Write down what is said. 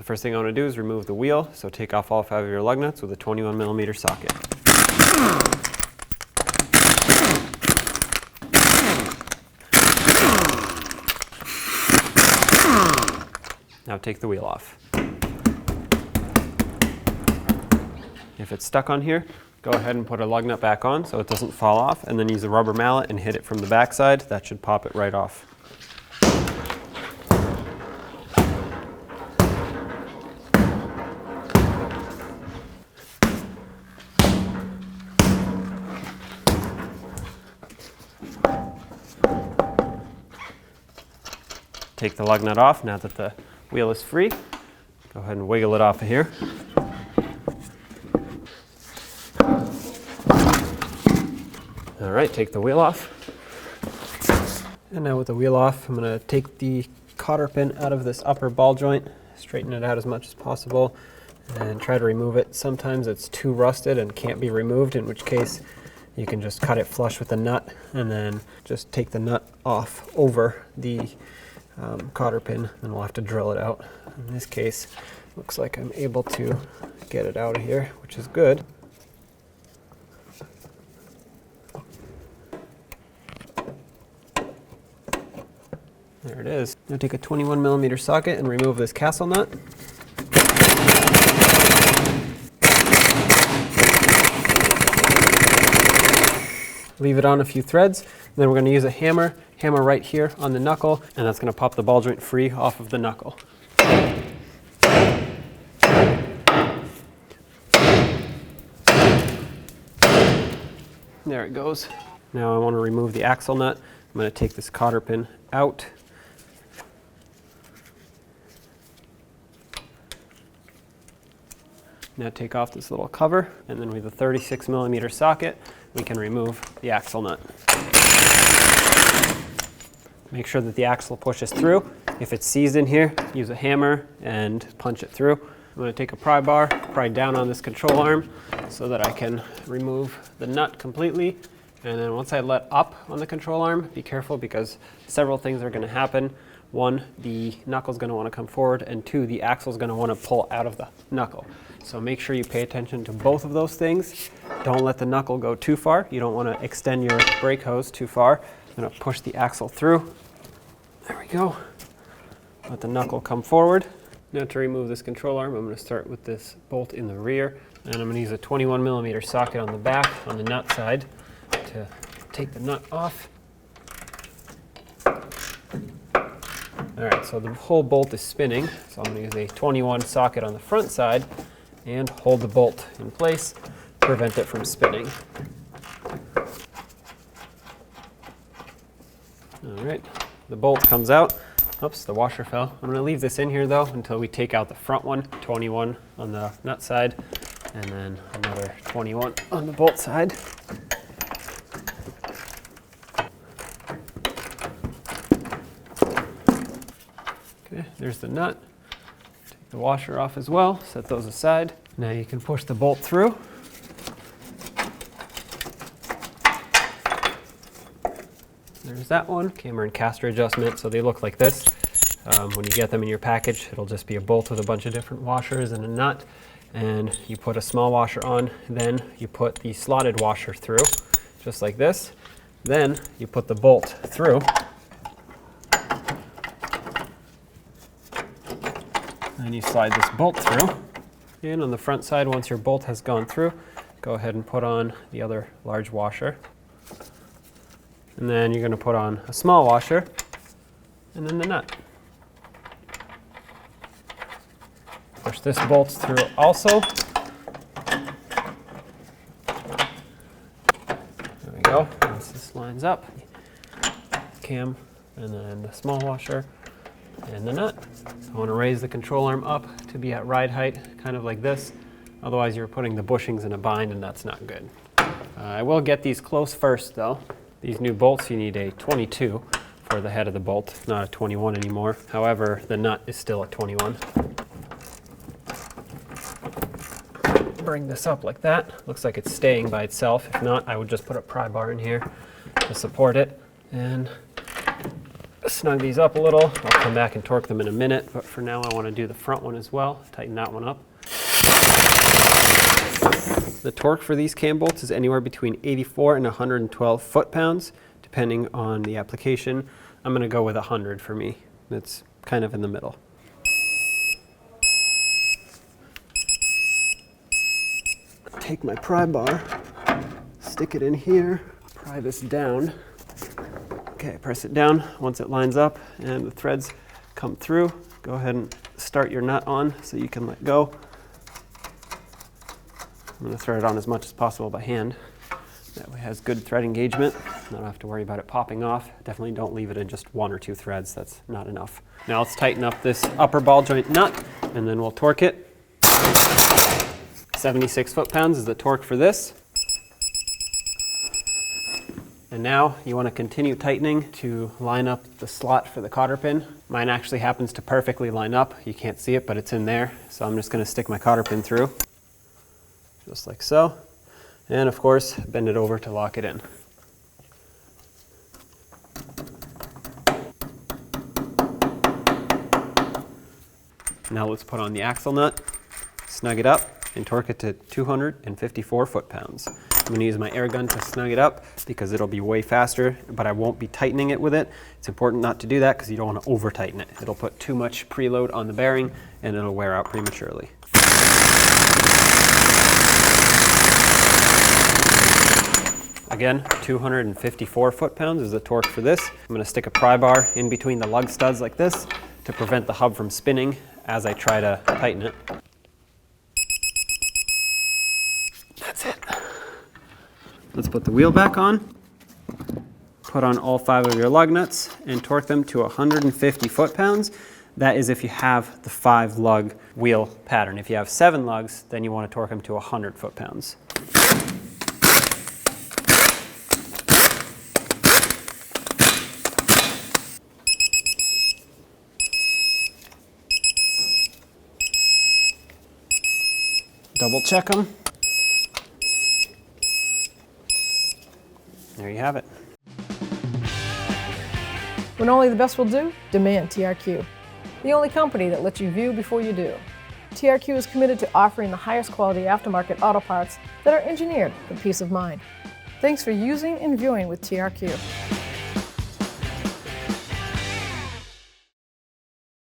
The first thing I want to do is remove the wheel, so take off all 5 of your lug nuts with a 21mm socket. Now take the wheel off. If it's stuck on here, go ahead and put a lug nut back on so it doesn't fall off, and then use a rubber mallet and hit it from the back side. That should pop it right off. Take the lug nut off now that the wheel is free. Go ahead and wiggle it off of here. All right, take the wheel off. And now with the wheel off, I'm going to take the cotter pin out of this upper ball joint, straighten it out as much as possible, and try to remove it. Sometimes it's too rusted and can't be removed, in which case you can just cut it flush with the nut and then just take the nut off over the cotter pin, and we'll have to drill it out. In this case, looks like I'm able to get it out of here, which is good. There it is. Now take a 21mm socket and remove this castle nut. Leave it on a few threads. Then we're going to use a hammer right here on the knuckle, and that's going to pop the ball joint free off of the knuckle. There it goes. Now I want to remove the axle nut. I'm going to take this cotter pin out. Now take off this little cover, and then with a 36mm socket, we can remove the axle nut. Make sure that the axle pushes through. If it's seized in here, use a hammer and punch it through. I'm going to take a pry bar, pry down on this control arm so that I can remove the nut completely. And then once I let up on the control arm, be careful because several things are going to happen. One, the knuckle's going to want to come forward, and two, the axle's going to want to pull out of the knuckle. So make sure you pay attention to both of those things. Don't let the knuckle go too far. You don't want to extend your brake hose too far. I'm going to push the axle through. There we go. Let the knuckle come forward. Now to remove this control arm, I'm going to start with this bolt in the rear, and I'm going to use a 21mm socket on the back, on the nut side, to take the nut off. Alright, so the whole bolt is spinning, so I'm going to use a 21 socket on the front side and hold the bolt in place, prevent it from spinning. Alright, the bolt comes out. Oops, the washer fell. I'm going to leave this in here though until we take out the front one, 21 on the nut side, and then another 21 on the bolt side. Okay, there's the nut. Take the washer off as well, set those aside. Now you can push the bolt through. There's that one. Camber and caster adjustment, so they look like this. When you get them in your package, it'll just be a bolt with a bunch of different washers and a nut. And you put a small washer on, then you put the slotted washer through, just like this. Then you put the bolt through. And you slide this bolt through. And on the front side, once your bolt has gone through, go ahead and put on the other large washer. And then you're going to put on a small washer, and then the nut. Push this bolt through also. There we go. Once this lines up, cam, and then the small washer, and the nut. I want to raise the control arm up to be at ride height, kind of like this. Otherwise you're putting the bushings in a bind, and that's not good. I will get these close first though. These new bolts, you need a 22 for the head of the bolt, not a 21 anymore. However, the nut is still a 21. Bring this up like that. Looks like it's staying by itself. If not, I would just put a pry bar in here to support it and snug these up a little. I'll come back and torque them in a minute, but for now I want to do the front one as well. Tighten that one up. The torque for these cam bolts is anywhere between 84 and 112 foot-pounds, depending on the application. I'm going to go with 100 for me. It's kind of in the middle. Take my pry bar, stick it in here, pry this down. Okay, press it down. Once it lines up and the threads come through, go ahead and start your nut on so you can let go. I'm going to thread it on as much as possible by hand. That way it has good thread engagement. Not have to worry about it popping off. Definitely don't leave it in just 1 or 2 threads. That's not enough. Now let's tighten up this upper ball joint nut and then we'll torque it. 76 foot-pounds is the torque for this. And now you want to continue tightening to line up the slot for the cotter pin. Mine actually happens to perfectly line up. You can't see it, but it's in there. So I'm just going to stick my cotter pin through, just like so. And of course, bend it over to lock it in. Now let's put on the axle nut, snug it up, and torque it to 254 foot-pounds. I'm going to use my air gun to snug it up because it'll be way faster, but I won't be tightening it with it. It's important not to do that because you don't want to over-tighten it. It'll put too much preload on the bearing and it'll wear out prematurely. Again, 254 foot-pounds is the torque for this. I'm going to stick a pry bar in between the lug studs like this to prevent the hub from spinning as I try to tighten it. That's it. Let's put the wheel back on, put on all 5 of your lug nuts, and torque them to 150 foot-pounds. That is if you have the 5 lug wheel pattern. If you have 7 lugs, then you want to torque them to 100 foot-pounds. Double check them. There you have it. When only the best will do, demand TRQ. The only company that lets you view before you do. TRQ is committed to offering the highest quality aftermarket auto parts that are engineered for peace of mind. Thanks for using and viewing with TRQ.